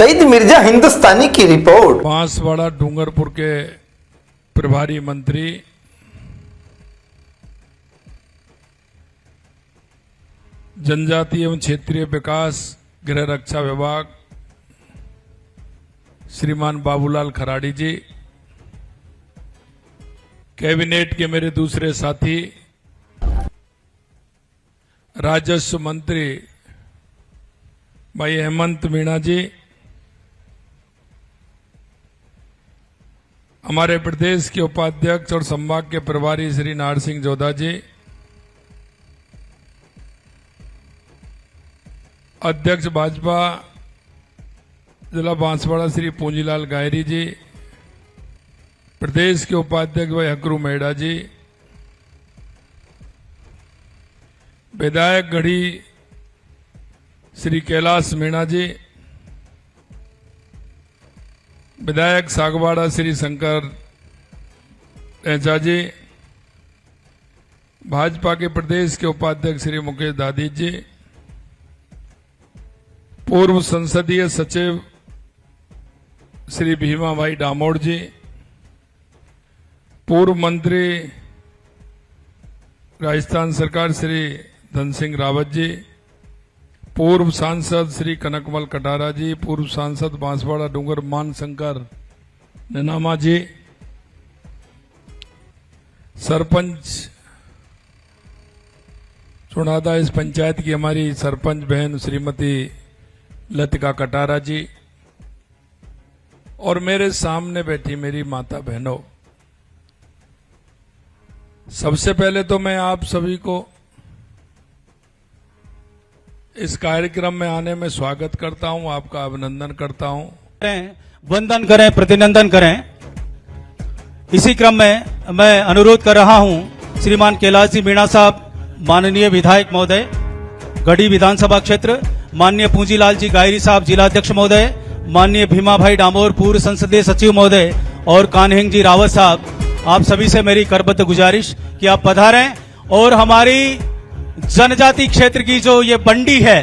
शहीद मिर्जा हिंदुस्तानी की रिपोर्ट। बांसवाड़ा डूंगरपुर के प्रभारी मंत्री जनजातीय एवं क्षेत्रीय विकास गृह रक्षा विभाग श्रीमान बाबूलाल खराड़ी जी, कैबिनेट के मेरे दूसरे साथी राजस्व मंत्री भाई हेमंत मीणा जी, हमारे प्रदेश के उपाध्यक्ष और संभाग के प्रभारी श्री नार सिंह जोधा जी, अध्यक्ष भाजपा जिला बांसवाड़ा श्री पूंजीलाल गायरी जी, प्रदेश के उपाध्यक्ष भाई हकरू मेहड़ा जी, विधायक गढ़ी श्री कैलाश मीणा जी, विधायक सागवाड़ा श्री शंकर ऐचा जी, भाजपा के प्रदेश के उपाध्यक्ष श्री मुकेश दादी जी, पूर्व संसदीय सचिव श्री भीमा भाई डामोर जी, पूर्व मंत्री राजस्थान सरकार श्री धन सिंह रावत जी, पूर्व सांसद श्री कनकमल कटारा जी, पूर्व सांसद बांसवाड़ा डूंगर मान शंकर ननामा जी, सरपंच चुनादा इस पंचायत की हमारी सरपंच बहन श्रीमती लतिका कटारा जी, और मेरे सामने बैठी मेरी माता बहनों, सबसे पहले तो मैं आप सभी को इस कार्यक्रम में आने में स्वागत करता हूं, आपका अभिनंदन करता हूं। वंदन करें, प्रतिनंदन करें। इसी क्रम में मैं अनुरोध कर रहा हूं श्रीमान कैलाश जी मीणा साहब, माननीय विधायक महोदय गढ़ी विधानसभा क्षेत्र, माननीय पूंजीलाल जी गायरी साहब जिलाध्यक्ष महोदय, माननीय भीमा भाई डामोर पूर्व संसदीय सचिव महोदय, और कान्हेंग जी रावत साहब, आप सभी से मेरी करबद्ध गुजारिश कि आप पधारें और हमारी जनजाति क्षेत्र की जो ये बंडी है,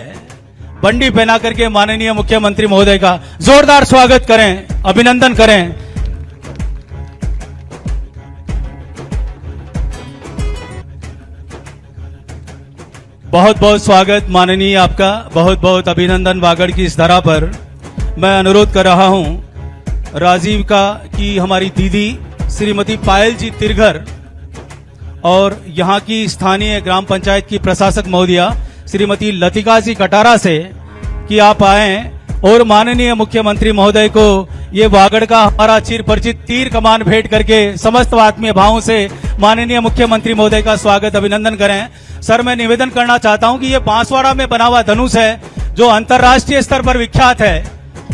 बंडी पहना करके माननीय मुख्यमंत्री महोदय का जोरदार स्वागत करें, अभिनंदन करें। बहुत बहुत स्वागत माननीय आपका, बहुत बहुत अभिनंदन वागड़ की इस धरा पर। मैं अनुरोध कर रहा हूं राजीव का की हमारी दीदी श्रीमती पायल जी तिरघर और यहां की स्थानीय ग्राम पंचायत की प्रशासक महोदया श्रीमती लतिका जी कटारा से कि आप आए और माननीय मुख्यमंत्री महोदय को ये वागड़ का हमारा चिर परिचित तीर कमान भेंट करके समस्त आत्मीय भावों से माननीय मुख्यमंत्री महोदय का स्वागत अभिनंदन करें। सर, मैं निवेदन करना चाहता हूं कि ये बांसवाड़ा में बना हुआ धनुष है जो अंतर्राष्ट्रीय स्तर पर विख्यात है,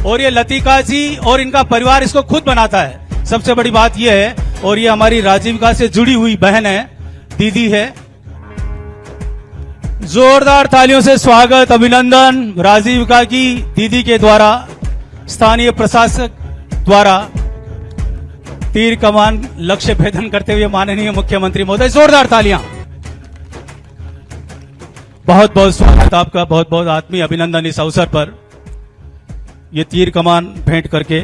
और ये लतिका जी और इनका परिवार इसको खुद बनाता है। सबसे बड़ी बात यह है, और ये हमारी राजीविका से जुड़ी हुई बहन है, दीदी है। जोरदार तालियों से स्वागत अभिनंदन राजीविका की दीदी के द्वारा, स्थानीय प्रशासक द्वारा तीर कमान लक्ष्य भेदन करते हुए माननीय मुख्यमंत्री महोदय, जोरदार तालियां। बहुत बहुत स्वागत आपका, बहुत बहुत आत्मीय अभिनंदन इस अवसर पर ये तीर कमान भेंट करके।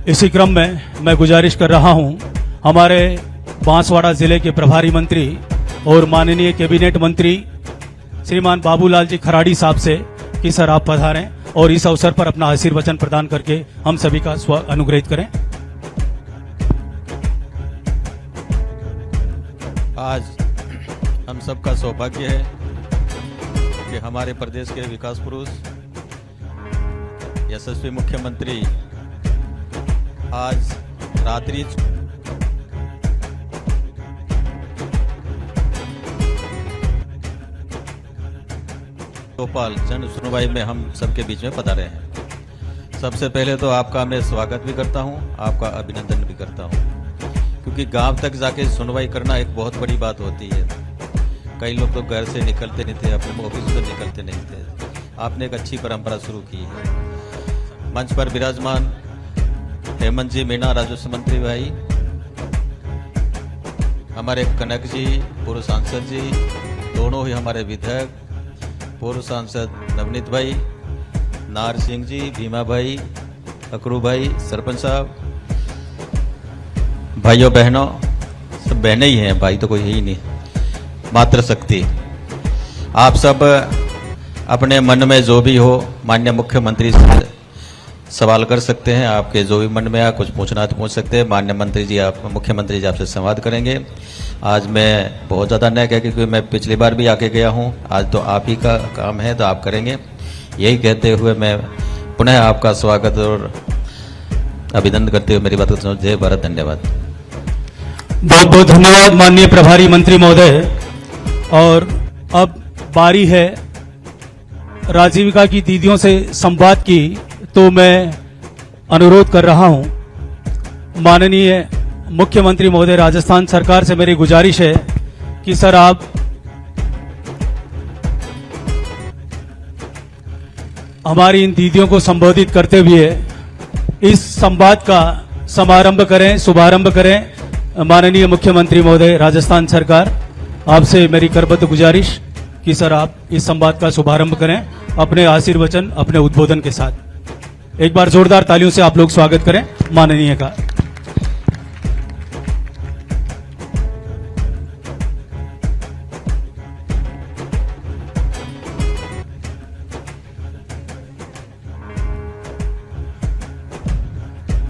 इसी क्रम में मैं गुजारिश कर रहा हूं हमारे बांसवाड़ा जिले के प्रभारी मंत्री और माननीय कैबिनेट मंत्री श्रीमान बाबूलाल जी खराड़ी साहब से कि सर आप पधारें और इस अवसर पर अपना आशीर्वचन प्रदान करके हम सभी का अनुग्रहित करें। आज हम सबका सौभाग्य है कि हमारे प्रदेश के विकास पुरुष यशस्वी मुख्यमंत्री आज रात्रि भोपाल जन सुनवाई में हम सबके बीच में पधारे हैं। सबसे पहले तो आपका मैं स्वागत भी करता हूं, आपका अभिनंदन भी करता हूं, क्योंकि गांव तक जाके सुनवाई करना एक बहुत बड़ी बात होती है। कई लोग तो घर से निकलते नहीं थे, अपने ऑफिस से निकलते नहीं थे। आपने एक अच्छी परंपरा शुरू की है। मंच पर विराजमान हेमंत जी मीणा राजस्व मंत्री भाई, हमारे कनक जी पूर्व सांसद जी, दोनों ही हमारे विधायक, पूर्व सांसद नवनीत भाई, नार सिंह जी, भीमा भाई, अकरू भाई, सरपंच साहब, भाइयों बहनों, सब बहनें ही हैं, भाई तो कोई है ही नहीं, मातृशक्ति, आप सब अपने मन में जो भी हो माननीय मुख्यमंत्री से सवाल कर सकते हैं। आपके जो भी मन में आ कुछ पूछना तो पूछ सकते हैं। माननीय मंत्री जी, आप मुख्यमंत्री जी आपसे संवाद करेंगे। आज मैं बहुत ज़्यादा न कह, क्योंकि मैं पिछली बार भी आके गया हूं, आज तो आप ही का काम है तो आप करेंगे। यही कहते हुए मैं पुनः आपका स्वागत और अभिनंदन करते हुए मेरी बात को जय भारत, धन्यवाद। बहुत बहुत धन्यवाद माननीय प्रभारी मंत्री महोदय। और अब बारी है राजीविका की दीदियों से संवाद की, तो मैं अनुरोध कर रहा हूं माननीय मुख्यमंत्री महोदय, राजस्थान सरकार से मेरी गुजारिश है कि सर आप हमारी इन दीदियों को संबोधित करते हुए इस संवाद का समारंभ करें, शुभारंभ करें। माननीय मुख्यमंत्री महोदय, राजस्थान सरकार, आपसे मेरी करबद्ध गुजारिश कि सर आप इस संवाद का शुभारंभ करें अपने आशीर्वचन, अपने उद्बोधन के साथ। एक बार जोरदार तालियों से आप लोग स्वागत करें माननीय का।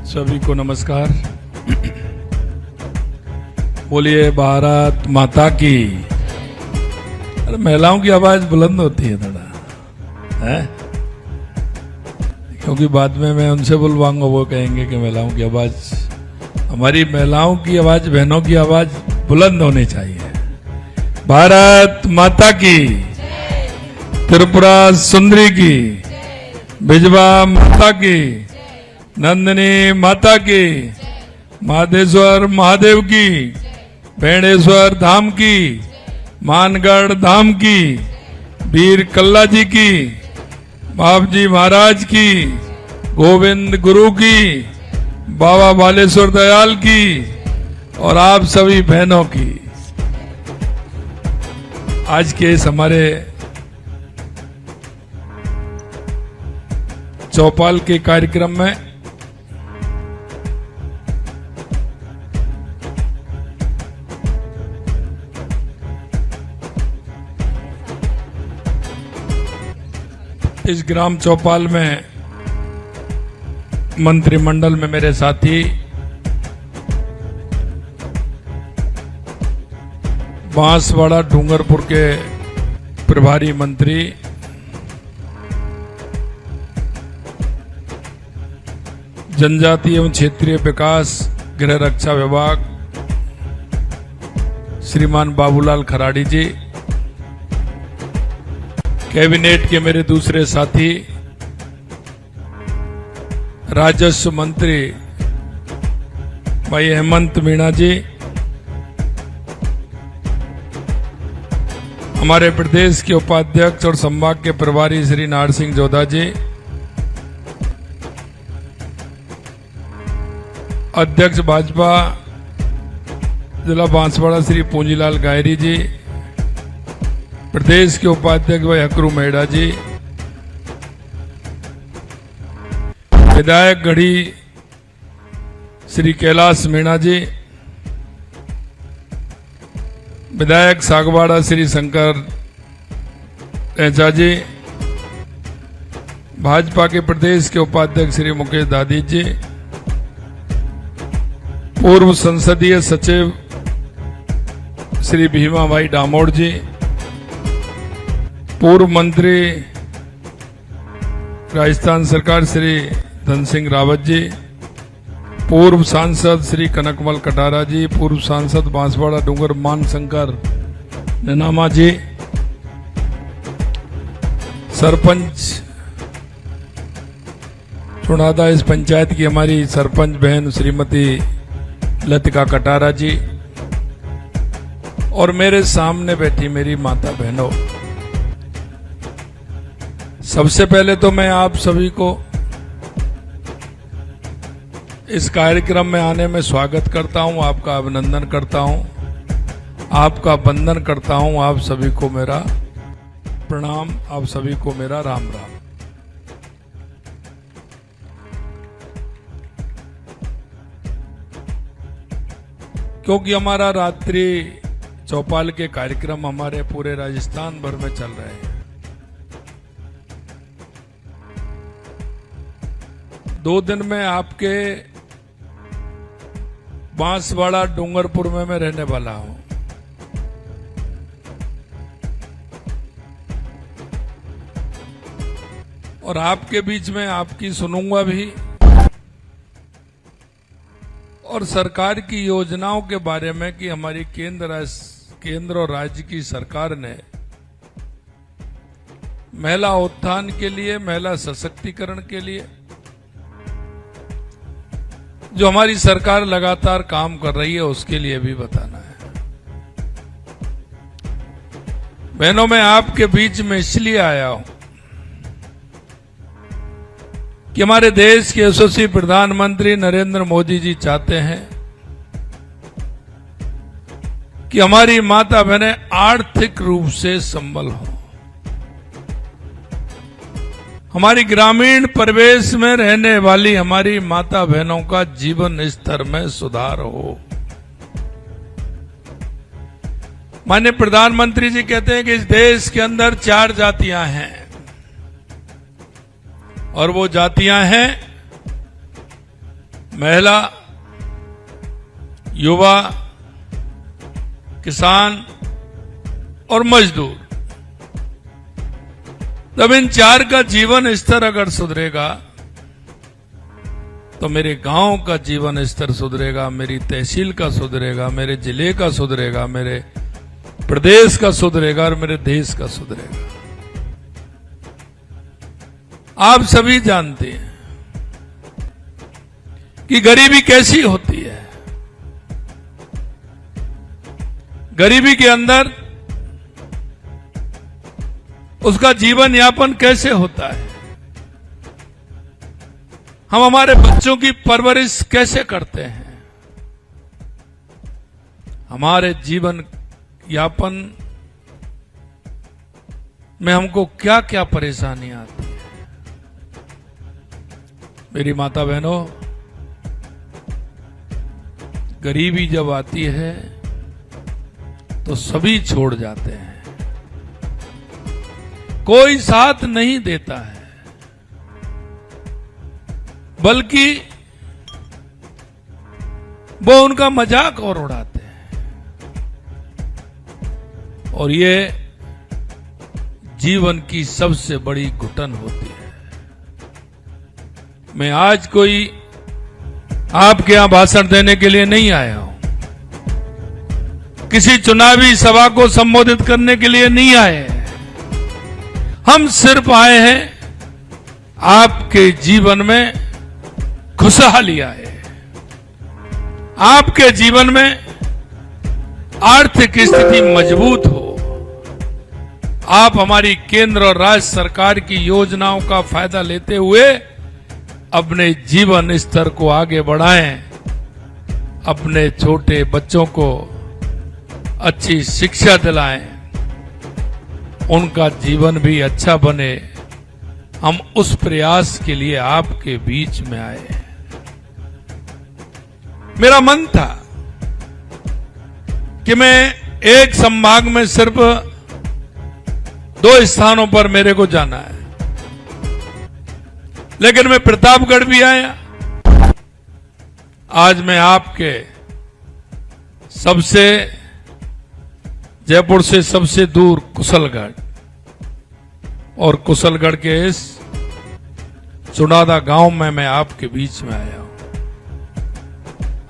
सभी को नमस्कार। बोलिए भारत माता की। अरे महिलाओं की आवाज बुलंद होती है थोड़ा, है? क्योंकि बाद में मैं उनसे बुलवाऊंगा, वो कहेंगे कि महिलाओं की आवाज, हमारी महिलाओं की आवाज, बहनों की आवाज बुलंद होनी चाहिए। भारत माता की, त्रिपुरा सुंदरी की, बिजवा माता की, नंदिनी माता की, महादेश्वर महादेव की, बेणेश्वर धाम की, मानगढ़ धाम की, वीर कल्ला जी की, बाप जी महाराज की, गोविंद गुरु की, बाबा बालेश्वर दयाल की और आप सभी बहनों की। आज के इस हमारे चौपाल के कार्यक्रम में इस ग्राम चौपाल में मंत्रिमंडल में मेरे साथी बांसवाड़ा डूंगरपुर के प्रभारी मंत्री जनजातीय एवं क्षेत्रीय विकास गृह रक्षा विभाग श्रीमान बाबूलाल खराड़ी जी, कैबिनेट के मेरे दूसरे साथी राजस्व मंत्री भाई हेमंत मीणा जी, हमारे प्रदेश के उपाध्यक्ष और संभाग के प्रभारी श्री नार सिंह जोधा जी, अध्यक्ष भाजपा जिला बांसवाड़ा श्री पूंजीलाल गायरी जी, प्रदेश के उपाध्यक्ष भाई अकरू मेहड़ा जी, विधायक गढ़ी श्री कैलाश मीणा जी, विधायक सागवाड़ा श्री शंकर ऐचा जी, भाजपा के प्रदेश के उपाध्यक्ष श्री मुकेश दादी जी, पूर्व संसदीय सचिव श्री भीमा भाई डामोर जी, पूर्व मंत्री राजस्थान सरकार श्री धन सिंह रावत जी, पूर्व सांसद श्री कनकमल कटारा जी, पूर्व सांसद बांसवाड़ा डूंगर मान शंकर ननामा जी, सरपंच चुनादा इस पंचायत की हमारी सरपंच बहन श्रीमती लतिका कटारा जी और मेरे सामने बैठी मेरी माता बहनों, सबसे पहले तो मैं आप सभी को इस कार्यक्रम में आने में स्वागत करता हूं, आपका अभिनंदन करता हूं, आपका वंदन करता हूं। आप सभी को मेरा प्रणाम, आप सभी को मेरा राम राम। क्योंकि हमारा रात्रि चौपाल के कार्यक्रम हमारे पूरे राजस्थान भर में चल रहे हैं। 2 दिन में आपके बांसवाड़ा डूंगरपुर में मैं रहने वाला हूं। और आपके बीच में आपकी सुनूंगा भी और सरकार की योजनाओं के बारे में कि हमारी केंद्र और राज्य की सरकार ने महिला उत्थान के लिए, महिला सशक्तिकरण के लिए जो हमारी सरकार लगातार काम कर रही है उसके लिए भी बताना है। बहनों, मैं आपके बीच में इसलिए आया हूं कि हमारे देश के यशस्वी प्रधानमंत्री नरेंद्र मोदी जी चाहते हैं कि हमारी माता बहनें आर्थिक रूप से संबल हों, हमारी ग्रामीण परिवेश में रहने वाली हमारी माता बहनों का जीवन स्तर में सुधार हो। माननीय प्रधानमंत्री जी कहते हैं कि इस देश के अंदर 4 जातियां हैं और वो जातियां हैं महिला, युवा, किसान और मजदूर। तब इन 4 का जीवन स्तर अगर सुधरेगा तो मेरे गांव का जीवन स्तर सुधरेगा, मेरी तहसील का सुधरेगा, मेरे जिले का सुधरेगा, मेरे प्रदेश का सुधरेगा और मेरे देश का सुधरेगा। आप सभी जानते हैं कि गरीबी कैसी होती है। गरीबी के अंदर उसका जीवन यापन कैसे होता है, हम हमारे बच्चों की परवरिश कैसे करते हैं, हमारे जीवन यापन में हमको क्या क्या परेशानी आती है। मेरी माता बहनों, गरीबी जब आती है तो सभी छोड़ जाते हैं, कोई साथ नहीं देता है, बल्कि वो उनका मजाक और उड़ाते हैं। और ये जीवन की सबसे बड़ी घुटन होती है। मैं आज कोई आपके यहां भाषण देने के लिए नहीं आया हूं, किसी चुनावी सभा को संबोधित करने के लिए नहीं आए हैं। हम सिर्फ आए हैं आपके जीवन में खुशहाली आए, आपके जीवन में आर्थिक स्थिति मजबूत हो, आप हमारी केंद्र और राज्य सरकार की योजनाओं का फायदा लेते हुए अपने जीवन स्तर को आगे बढ़ाएं, अपने छोटे बच्चों को अच्छी शिक्षा दिलाएं, उनका जीवन भी अच्छा बने। हम उस प्रयास के लिए आपके बीच में आए। मेरा मन था कि मैं एक संभाग में सिर्फ 2 स्थानों पर मेरे को जाना है, लेकिन मैं प्रतापगढ़ भी आया। आज मैं आपके सबसे जयपुर से सबसे दूर कुशलगढ़ और कुशलगढ़ के इस चुनादा गांव में मैं आपके बीच में आया हूं।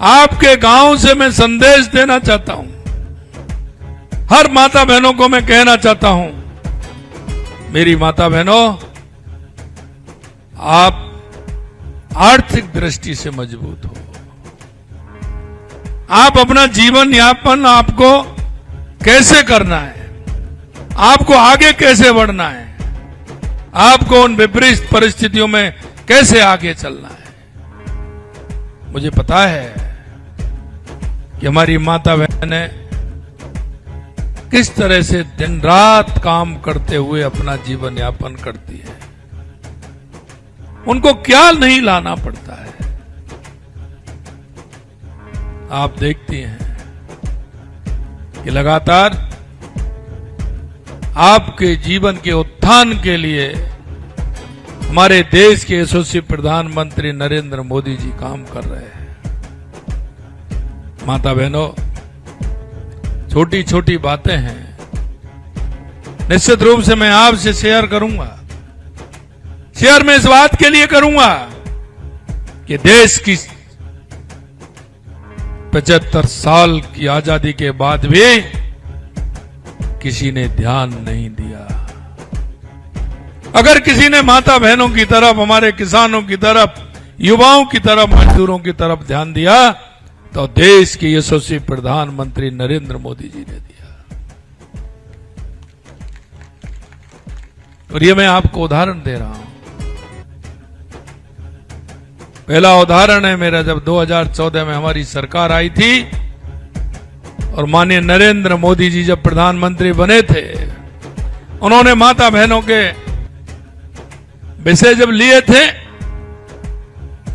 आपके गांव से मैं संदेश देना चाहता हूं, हर माता बहनों को मैं कहना चाहता हूं, मेरी माता बहनों, आप आर्थिक दृष्टि से मजबूत हो। आप अपना जीवन यापन आपको कैसे करना है, आपको आगे कैसे बढ़ना है, आपको उन विपरीत परिस्थितियों में कैसे आगे चलना है। मुझे पता है कि हमारी माता बहनें किस तरह से दिन रात काम करते हुए अपना जीवन यापन करती है। उनको क्या नहीं लाना पड़ता है। आप देखती हैं कि लगातार आपके जीवन के उत्थान के लिए हमारे देश के यशस्वी प्रधानमंत्री नरेंद्र मोदी जी काम कर रहे हैं। माता बहनों, छोटी छोटी बातें हैं, निश्चित रूप से मैं आपसे शेयर करूंगा। शेयर मैं इस बात के लिए करूंगा कि देश की 75 साल की आजादी के बाद भी किसी ने ध्यान नहीं दिया। अगर किसी ने माता बहनों की तरफ, हमारे किसानों की तरफ, युवाओं की तरफ, मजदूरों की तरफ ध्यान दिया तो देश के यशस्वी प्रधानमंत्री नरेंद्र मोदी जी ने दिया। और ये मैं आपको उदाहरण दे रहा हूं। पहला उदाहरण है मेरा, जब 2014 में हमारी सरकार आई थी और माननीय नरेंद्र मोदी जी जब प्रधानमंत्री बने थे, उन्होंने माता बहनों के विषय जब लिए थे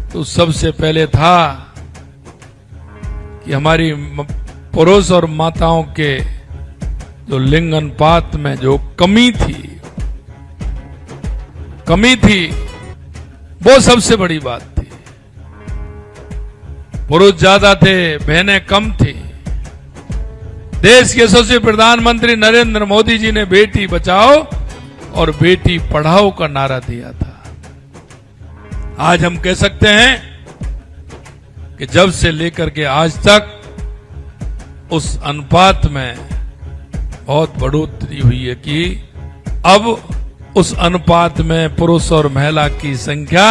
तो सबसे पहले था कि हमारी पुरुष और माताओं के जो लिंग अनुपात में जो कमी थी वो सबसे बड़ी बात थी। पुरुष ज्यादा थे, बहनें कम थी। देश के यशस्वी प्रधानमंत्री नरेंद्र मोदी जी ने बेटी बचाओ और बेटी पढ़ाओ का नारा दिया था। आज हम कह सकते हैं कि जब से लेकर के आज तक उस अनुपात में बहुत बढ़ोतरी हुई है कि अब उस अनुपात में पुरुष और महिला की संख्या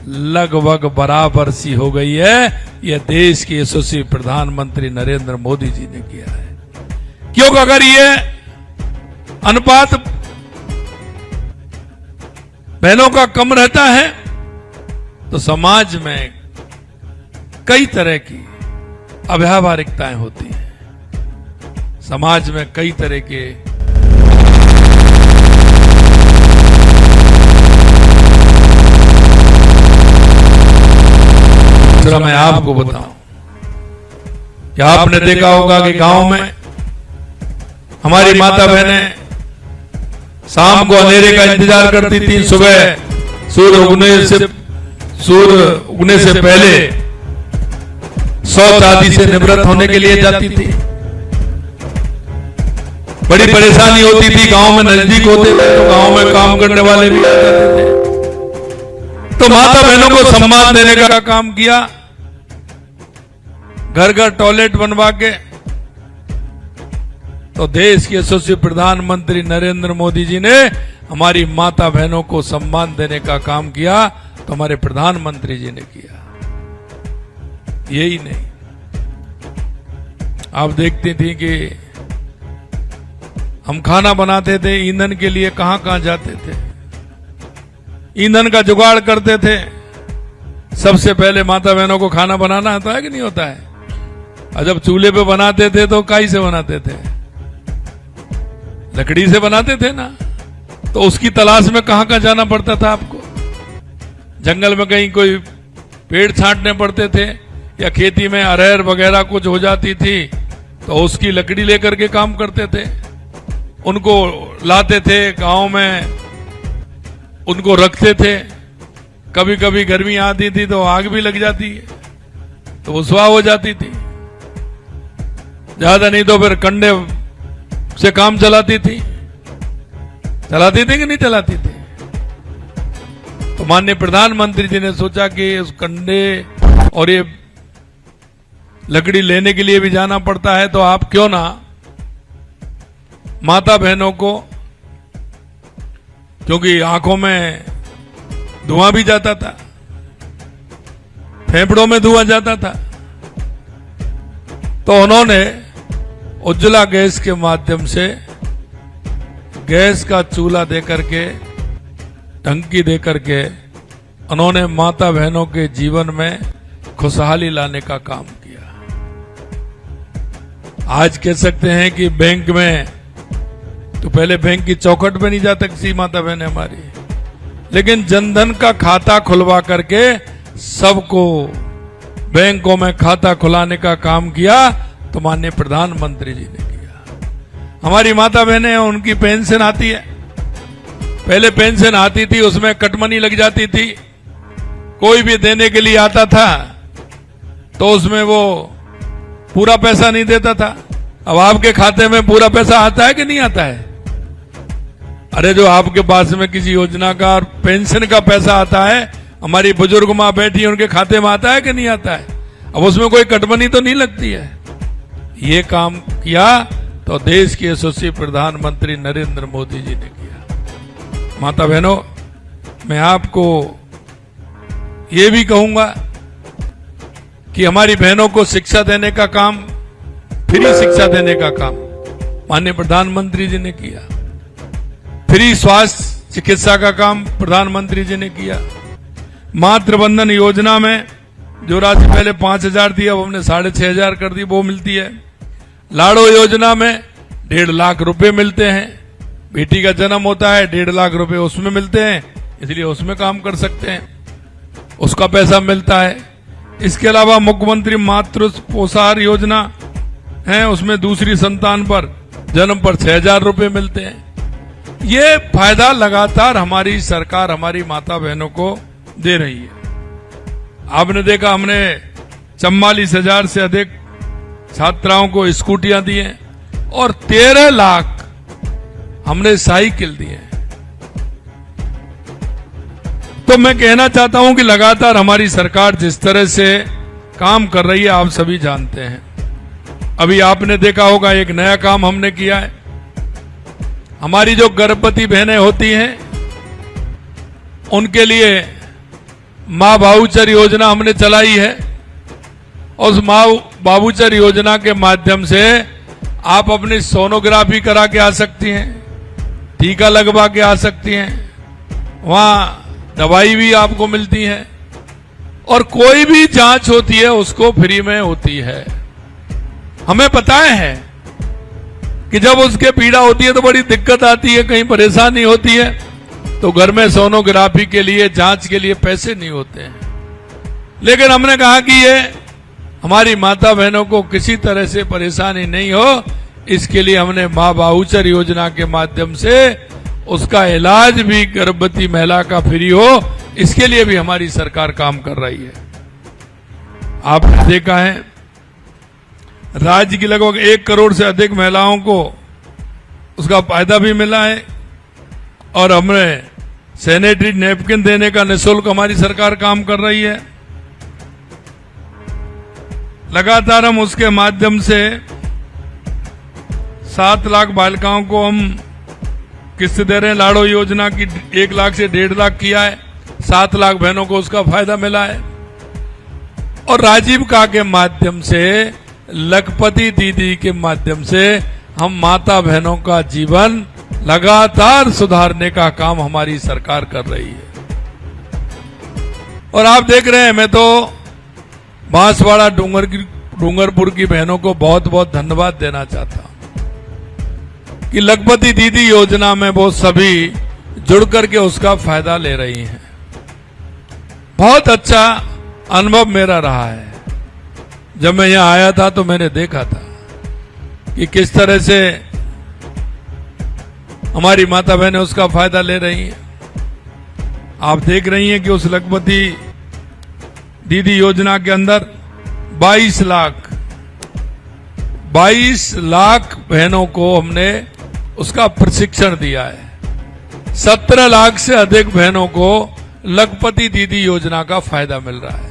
लगभग बराबर सी हो गई है। यह देश के यशस्वी प्रधानमंत्री नरेंद्र मोदी जी ने किया है। क्योंकि अगर ये अनुपात बहनों का कम रहता है तो समाज में कई तरह की अव्यावहारिकताएं होती हैं। समाज में कई तरह के मैं आपको बताऊं कि आपने देखा होगा कि गांव में हमारी माता बहनें शाम को अंधेरे का इंतजार करती थी। सुबह सूर्य उगने से पहले शौच आदि से निवृत्त होने के लिए जाती थी। बड़ी परेशानी होती थी। गांव में नजदीक होते थे तो गांव में काम करने वाले भी आ जाते थे। तो माता बहनों को सम्मान देने का काम किया। घर घर टॉयलेट बनवा के तो देश के यशस्वी प्रधानमंत्री नरेंद्र मोदी जी ने हमारी माता बहनों को सम्मान देने का काम किया तो हमारे प्रधानमंत्री जी ने किया। यही नहीं, आप देखती थी कि हम खाना बनाते थे, ईंधन के लिए कहां कहां जाते थे, ईंधन का जुगाड़ करते थे। सबसे पहले माता बहनों को खाना बनाना आता है कि नहीं होता है? और जब चूल्हे पे बनाते थे तो काई से बनाते थे? लकड़ी से बनाते थे ना। तो उसकी तलाश में कहां कहां जाना पड़ता था आपको? जंगल में कहीं कोई पेड़ छांटने पड़ते थे या खेती में अरहर वगैरह कुछ हो जाती थी तो उसकी लकड़ी लेकर के काम करते थे। उनको लाते थे गांव में, उनको रखते थे। कभी कभी गर्मी आती थी तो आग भी लग जाती है तो वो स्वाह हो जाती थी। ज्यादा नहीं तो फिर कंडे से काम चलाती थी कि नहीं चलाती थी? तो माननीय प्रधानमंत्री जी ने सोचा कि उस कंडे और ये लकड़ी लेने के लिए भी जाना पड़ता है तो आप क्यों ना माता बहनों को, क्योंकि आंखों में धुआं भी जाता था, फेफड़ों में धुआं जाता था, तो उन्होंने उज्ज्वला गैस के माध्यम से गैस का चूल्हा देकर के, टंकी देकर के उन्होंने माता बहनों के जीवन में खुशहाली लाने का काम किया। आज कह सकते हैं कि बैंक में तो पहले बैंक की चौखट पे नहीं जा सकती माता बहन हमारी, लेकिन जनधन का खाता खुलवा करके सबको बैंकों में खाता खुलाने का काम किया तो माननीय प्रधानमंत्री जी ने किया। हमारी माता बहनें उनकी पेंशन आती है, पहले पेंशन आती थी उसमें कटमनी लग जाती थी, कोई भी देने के लिए आता था तो उसमें वो पूरा पैसा नहीं देता था। अब आपके खाते में पूरा पैसा आता है कि नहीं आता है? अरे जो आपके पास में किसी योजना का और पेंशन का पैसा आता है, हमारी बुजुर्ग मां बैठी है उनके खाते में आता है कि नहीं आता है? अब उसमें कोई कटमनी तो नहीं लगती है। ये काम किया तो देश के यशस्वी प्रधानमंत्री नरेंद्र मोदी जी ने किया। माता बहनों, मैं आपको ये भी कहूंगा कि हमारी बहनों को शिक्षा देने का काम, फ्री शिक्षा देने का काम माननीय प्रधानमंत्री जी ने किया। फ्री स्वास्थ्य चिकित्सा का काम प्रधानमंत्री जी ने किया। मातृबंधन योजना में जो राशि पहले 5,000 थी अब हमने 6,500 कर दी, वो मिलती है। लाड़ो योजना में 1.5 लाख रुपए मिलते हैं। बेटी का जन्म होता है 1.5 लाख रुपए उसमें मिलते हैं, इसलिए उसमें काम कर सकते हैं, उसका पैसा मिलता है। इसके अलावा मुख्यमंत्री मातृ पोषाहार योजना है, उसमें दूसरी संतान पर जन्म पर 6,000 रुपए मिलते हैं। ये फायदा लगातार हमारी सरकार हमारी माता बहनों को दे रही है। आपने देखा हमने 44,000 से अधिक छात्राओं को स्कूटियां दी हैं और 13 लाख हमने साइकिल दिए हैं। तो मैं कहना चाहता हूं कि लगातार हमारी सरकार जिस तरह से काम कर रही है आप सभी जानते हैं। अभी आपने देखा होगा एक नया काम हमने किया है। हमारी जो गर्भवती बहनें होती हैं उनके लिए मां बाबूचर योजना हमने चलाई है। उस मां बाबूचर योजना के माध्यम से आप अपनी सोनोग्राफी करा के आ सकती हैं, टीका लगवा के आ सकती हैं, वहां दवाई भी आपको मिलती है और कोई भी जांच होती है उसको फ्री में होती है। हमें पता है कि जब उसके पीड़ा होती है तो बड़ी दिक्कत आती है, कहीं परेशानी होती है तो घर में सोनोग्राफी के लिए जांच के लिए पैसे नहीं होते हैं। लेकिन हमने कहा कि ये हमारी माता बहनों को किसी तरह से परेशानी नहीं हो, इसके लिए हमने मां बाबूचर योजना के माध्यम से उसका इलाज भी गर्भवती महिला का फ्री हो, इसके लिए भी हमारी सरकार काम कर रही है। आपने देखा है राज्य की लगभग 1 करोड़ से अधिक महिलाओं को उसका फायदा भी मिला है और हमें सैनिटरी नैपकिन देने का निःशुल्क हमारी सरकार काम कर रही है। लगातार हम उसके माध्यम से 7 लाख बालिकाओं को हम किस्त दे रहे हैं। लाड़ो योजना की 1 लाख से 1.5 लाख किया है, 7 लाख बहनों को उसका फायदा मिला है। और राजीविका के माध्यम से, लखपति दीदी के माध्यम से हम माता बहनों का जीवन लगातार सुधारने का काम हमारी सरकार कर रही है। और आप देख रहे हैं, मैं तो बांसवाड़ा डूंगरपुर की बहनों को बहुत बहुत धन्यवाद देना चाहता हूं कि लखपति दीदी योजना में वो सभी जुड़ करके उसका फायदा ले रही हैं। बहुत अच्छा अनुभव मेरा रहा है। जब मैं यहां आया था तो मैंने देखा था कि किस तरह से हमारी माता बहनें उसका फायदा ले रही हैं। आप देख रही हैं कि उस लखपति दीदी योजना के अंदर 22 लाख बहनों को हमने उसका प्रशिक्षण दिया है। 17 लाख से अधिक बहनों को लखपति दीदी योजना का फायदा मिल रहा है।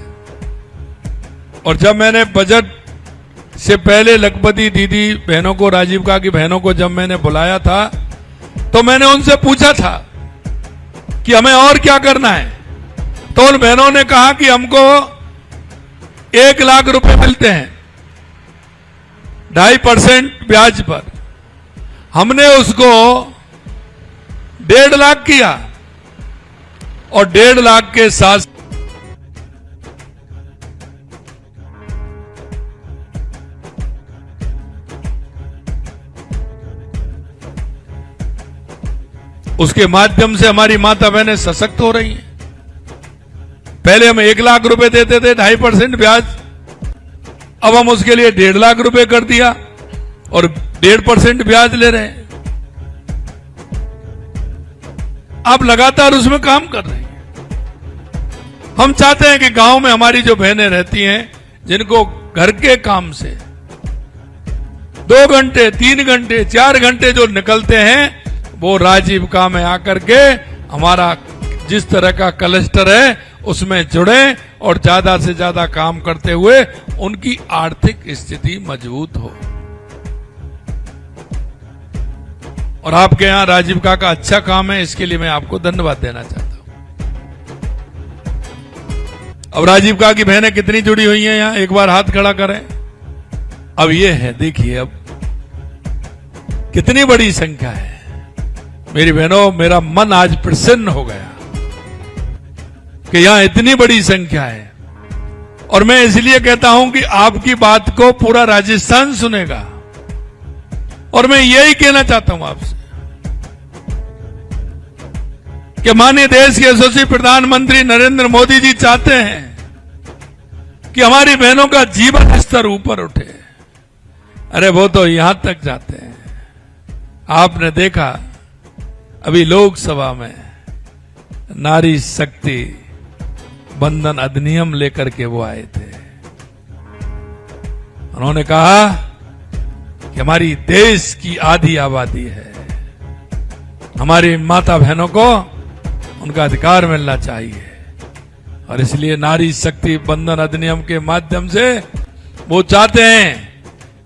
और जब मैंने बजट से पहले लखपति दीदी बहनों को, राजीविका की बहनों को जब मैंने बुलाया था तो मैंने उनसे पूछा था कि हमें और क्या करना है। तो उन बहनों ने कहा कि हमको 1 लाख रुपए मिलते हैं 2.5% ब्याज पर। हमने उसको 1.5 लाख किया और 1.5 लाख के साथ उसके माध्यम से हमारी माता बहनें सशक्त हो रही हैं। पहले हम 1 लाख रुपए देते थे 2.5% ब्याज, अब हम उसके लिए 1.5 लाख रुपए कर दिया और 1.5% ब्याज ले रहे हैं। आप लगातार उसमें काम कर रहे हैं। हम चाहते हैं कि गांव में हमारी जो बहनें रहती हैं, जिनको घर के काम से 2 घंटे 3 घंटे 4 घंटे जो निकलते हैं, वो राजीविका में आकर के हमारा जिस तरह का क्लस्टर है उसमें जुड़े और ज्यादा से ज्यादा काम करते हुए उनकी आर्थिक स्थिति मजबूत हो। और आपके यहां राजीविका का अच्छा काम है, इसके लिए मैं आपको धन्यवाद देना चाहता हूं। अब राजीविका की बहनें कितनी जुड़ी हुई हैं यहां, एक बार हाथ खड़ा करें। अब ये है, देखिए अब कितनी बड़ी संख्या है। मेरी बहनों, मेरा मन आज प्रसन्न हो गया कि यहां इतनी बड़ी संख्या है। और मैं इसलिए कहता हूं कि आपकी बात को पूरा राजस्थान सुनेगा। और मैं यही कहना चाहता हूं आपसे कि माननीय देश के यशस्वी प्रधानमंत्री नरेंद्र मोदी जी चाहते हैं कि हमारी बहनों का जीवन स्तर ऊपर उठे। अरे वो तो यहां तक जाते हैं। आपने देखा अभी लोकसभा में नारी शक्ति बंधन अधिनियम लेकर के वो आए थे। उन्होंने कहा कि हमारी देश की आधी आबादी है, हमारी माता बहनों को उनका अधिकार मिलना चाहिए। और इसलिए नारी शक्ति बंधन अधिनियम के माध्यम से वो चाहते हैं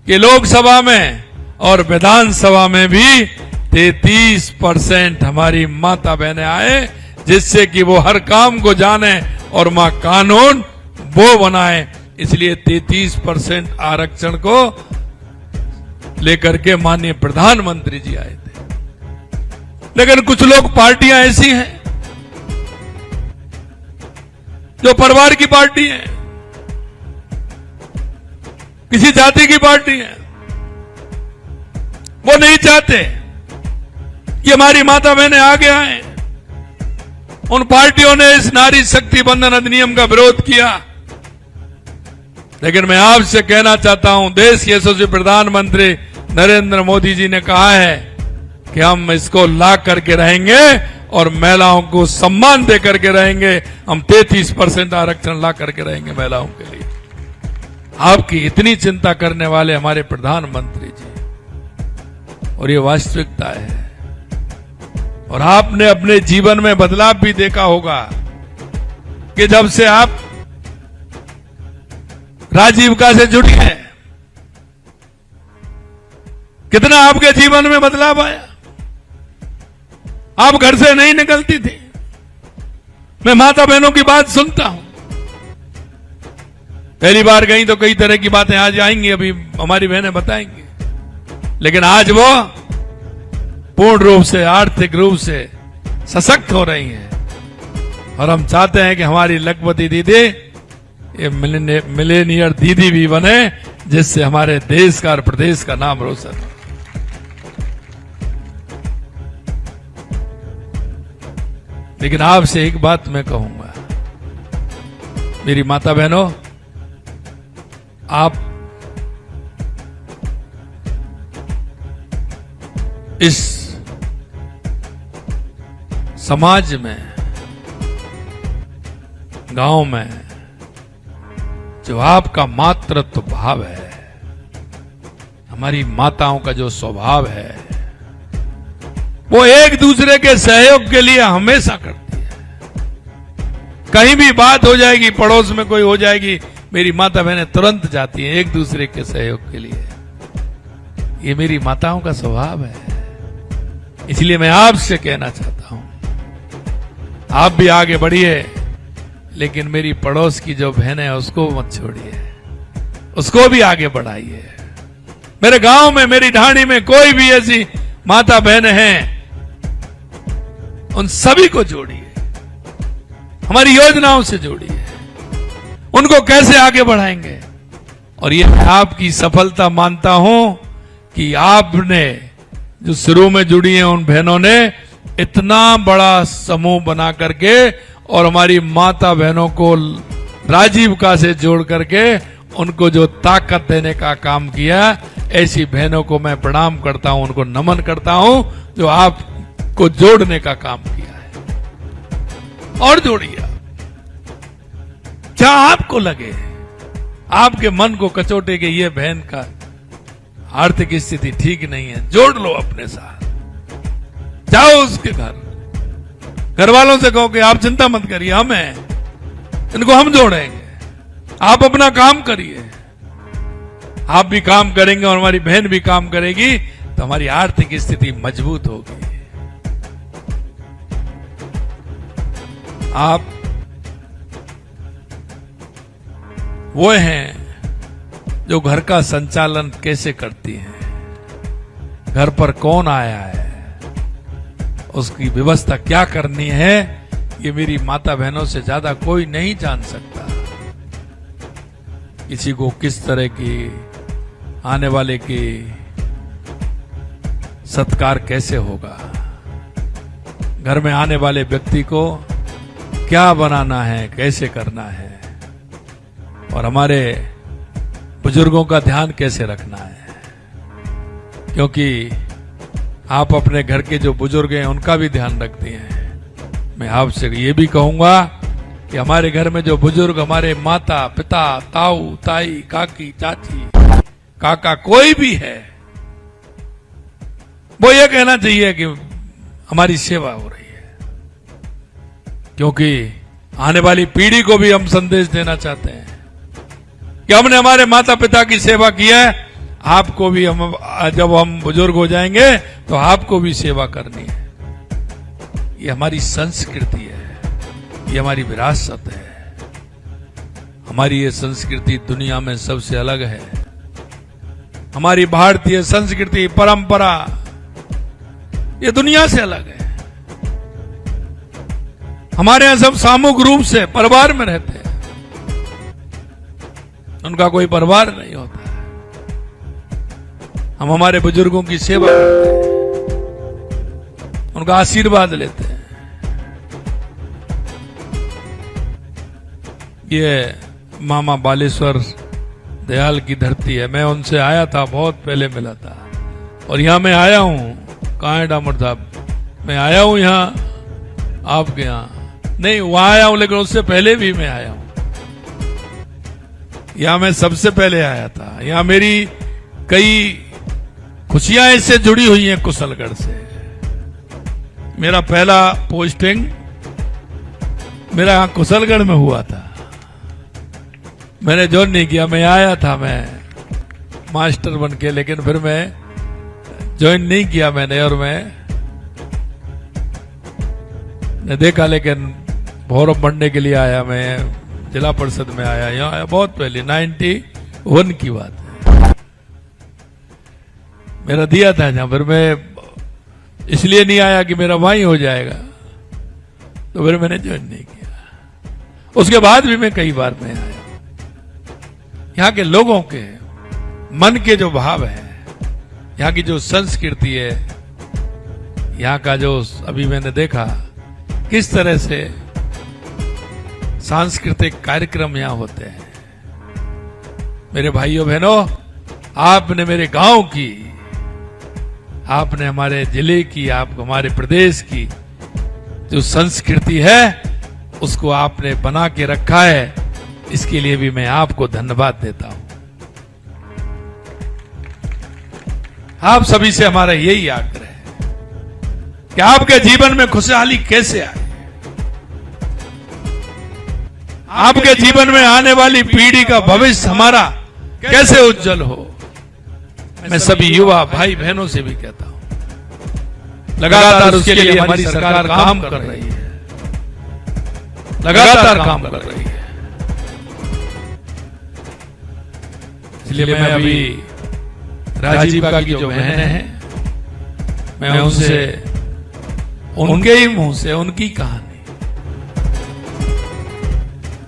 कि लोकसभा में और विधानसभा में भी 33% हमारी माता बहनें आए, जिससे कि वो हर काम को जाने और मां कानून वो बनाए। इसलिए 33% आरक्षण को लेकर के माननीय प्रधानमंत्री जी आए थे। लेकिन कुछ लोग, पार्टियां ऐसी हैं जो परिवार की पार्टी है, किसी जाति की पार्टी है, वो नहीं चाहते कि हमारी माता बहनें आगे आए। उन पार्टियों ने इस नारी शक्ति बंधन अधिनियम का विरोध किया। लेकिन मैं आपसे कहना चाहता हूं, देश के यशस्वी प्रधानमंत्री नरेंद्र मोदी जी ने कहा है कि हम इसको ला करके रहेंगे और महिलाओं को सम्मान दे करके रहेंगे। हम 33% आरक्षण ला करके रहेंगे महिलाओं के लिए। आपकी इतनी चिंता करने वाले हमारे प्रधानमंत्री जी, और ये वास्तविकता है। और आपने अपने जीवन में बदलाव भी देखा होगा कि जब से आप राजीविका से जुड़ी हैं, कितना आपके जीवन में बदलाव आया। आप घर से नहीं निकलती थी। मैं माता बहनों की बात सुनता हूं। पहली बार गई तो कई तरह की बातें आज आएंगी, अभी हमारी बहनें बताएंगी। लेकिन आज वो पूर्ण रूप से, आर्थिक रूप से सशक्त हो रही हैं। और हम चाहते हैं कि हमारी लखपति दीदी ये मिलेनियर दीदी भी बने, जिससे हमारे देश का और प्रदेश का नाम रोशन हो। लेकिन आपसे एक बात मैं कहूंगा, मेरी माता बहनों, आप इस समाज में, गांव में जो आपका मातृत्व भाव है, हमारी माताओं का जो स्वभाव है, वो एक दूसरे के सहयोग के लिए हमेशा करती है। कहीं भी बात हो जाएगी, पड़ोस में कोई हो जाएगी, मेरी माता बहनें तुरंत जाती हैं एक दूसरे के सहयोग के लिए। ये मेरी माताओं का स्वभाव है। इसलिए मैं आपसे कहना चाहता हूं, आप भी आगे बढ़िए, लेकिन मेरी पड़ोस की जो बहन है उसको मत छोड़िए, उसको भी आगे बढ़ाइए। मेरे गांव में, मेरी ढाणी में कोई भी ऐसी माता बहन है, उन सभी को जोड़िए, हमारी योजनाओं से जोड़िए। उनको कैसे आगे बढ़ाएंगे? और ये मैं आपकी सफलता मानता हूं कि आपने जो शुरू में जुड़ी हैं उन बहनों ने इतना बड़ा समूह बना करके और हमारी माता बहनों को राजीव का से जोड़ करके उनको जो ताकत देने का काम किया, ऐसी बहनों को मैं प्रणाम करता हूं, उनको नमन करता हूं जो आपको जोड़ने का काम किया है। और जोड़िए जहां आपको लगे, आपके मन को कचोटे के ये बहन का आर्थिक स्थिति ठीक नहीं है, जोड़ लो अपने साथ, जाओ उसके घर वालों से कहो कि आप चिंता मत करिए, हम हैं, इनको हम जोड़ेंगे, आप अपना काम करिए। आप भी काम करेंगे और हमारी बहन भी काम करेगी तो हमारी आर्थिक स्थिति मजबूत होगी। आप वो हैं जो घर का संचालन कैसे करती हैं, घर पर कौन आया है, उसकी व्यवस्था क्या करनी है, ये मेरी माता बहनों से ज्यादा कोई नहीं जान सकता। किसी को किस तरह की आने वाले की सत्कार कैसे होगा, घर में आने वाले व्यक्ति को क्या बनाना है, कैसे करना है, और हमारे बुजुर्गों का ध्यान कैसे रखना है, क्योंकि आप अपने घर के जो बुजुर्ग हैं उनका भी ध्यान रखते हैं। मैं आपसे ये भी कहूंगा कि हमारे घर में जो बुजुर्ग, हमारे माता पिता, ताऊ ताई, काकी चाची, काका, कोई भी है, वो ये कहना चाहिए कि हमारी सेवा हो रही है, क्योंकि आने वाली पीढ़ी को भी हम संदेश देना चाहते हैं कि हमने हमारे माता पिता की सेवा की है, आपको भी हम, जब हम बुजुर्ग हो जाएंगे तो आपको भी सेवा करनी है। ये हमारी संस्कृति है, ये हमारी विरासत है। हमारी ये संस्कृति दुनिया में सबसे अलग है। हमारी भारतीय संस्कृति परंपरा ये दुनिया से अलग है। हमारे यहां सब सामूहिक रूप से परिवार में रहते हैं, उनका कोई परिवार नहीं होता है। हम हमारे बुजुर्गों की सेवा करते हैं, उनका आशीर्वाद लेते हैं। ये मामा बालेश्वर दयाल की धरती है। मैं उनसे आया था, बहुत पहले मिला था, और यहां मैं आया हूं। कहाँ है डामर साहब? मैं आया हूं यहां आपके यहां नहीं, वहां आया हूं, लेकिन उससे पहले भी मैं आया हूं। यहां मैं सबसे पहले आया था। यहां मेरी कई खुशियां इससे जुड़ी हुई हैं, कुशलगढ़ से। मेरा पहला पोस्टिंग मेरा यहां कुशलगढ़ में हुआ था। मैंने ज्वाइन नहीं किया, मैं आया था, मैं मास्टर बन के, लेकिन फिर मैं ज्वाइन नहीं किया मैंने, और मैं देखा, लेकिन फॉर्म भरने के लिए आया, मैं जिला परिषद में आया, यहाँ आया बहुत पहले, 91 की बात है, मेरा दिया था जहां। फिर मैं इसलिए नहीं आया कि मेरा वहीं हो जाएगा, तो फिर मैंने ज्वाइन नहीं किया। उसके बाद भी मैं कई बार मैं आया। यहाँ के लोगों के मन के जो भाव है, यहाँ की जो संस्कृति है, यहाँ का जो अभी मैंने देखा किस तरह से सांस्कृतिक कार्यक्रम यहाँ होते हैं। मेरे भाइयों बहनों, आपने मेरे गांव की, आपने हमारे जिले की, आप हमारे प्रदेश की जो संस्कृति है उसको आपने बना के रखा है। इसके लिए भी मैं आपको धन्यवाद देता हूं। आप सभी से हमारा यही आग्रह है कि आपके जीवन में खुशहाली कैसे आए, आपके जीवन में आने वाली पीढ़ी का भविष्य हमारा कैसे उज्जवल हो। मैं सभी युवा भाई बहनों से भी कहता हूं, लगातार उसके लिए हमारी सरकार काम कर रही है, लगातार काम कर रही है। इसलिए मैं अभी राजीव का की जो बहनें हैं, मैं उनसे, उनके ही मुंह से उनकी कहानी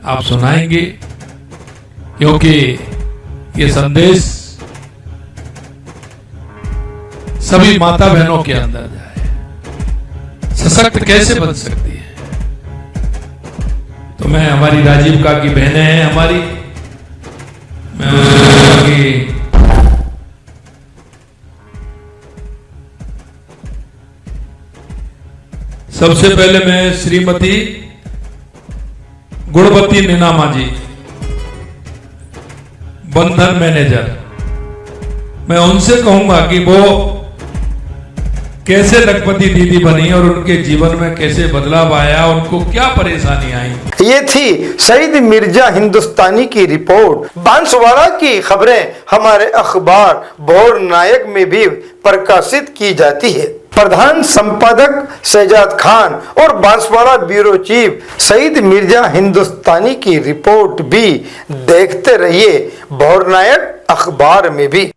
आप सुनाएंगे, क्योंकि ये संदेश सभी माता बहनों के अंदर जाए, सशक्त कैसे बन सकती है। तो मैं हमारी राजीव का की बहनें हैं हमारी, मैं उनकी सबसे पहले मैं श्रीमती गुणवती नीनामा जी, बंधन मैनेजर, मैं उनसे कहूंगा कि वो कैसे लखपति दीदी बनी और उनके जीवन में कैसे बदलाव आया, उनको क्या परेशानी आई। ये थी शहीद मिर्जा हिंदुस्तानी की रिपोर्ट। बांसवाड़ा की खबरें हमारे अखबार भोर नायक में भी प्रकाशित की जाती है। प्रधान संपादक शहजाद खान और बांसवाड़ा ब्यूरो चीफ शहीद मिर्जा हिंदुस्तानी की रिपोर्ट भी देखते रहिए भोर नायक अखबार में भी।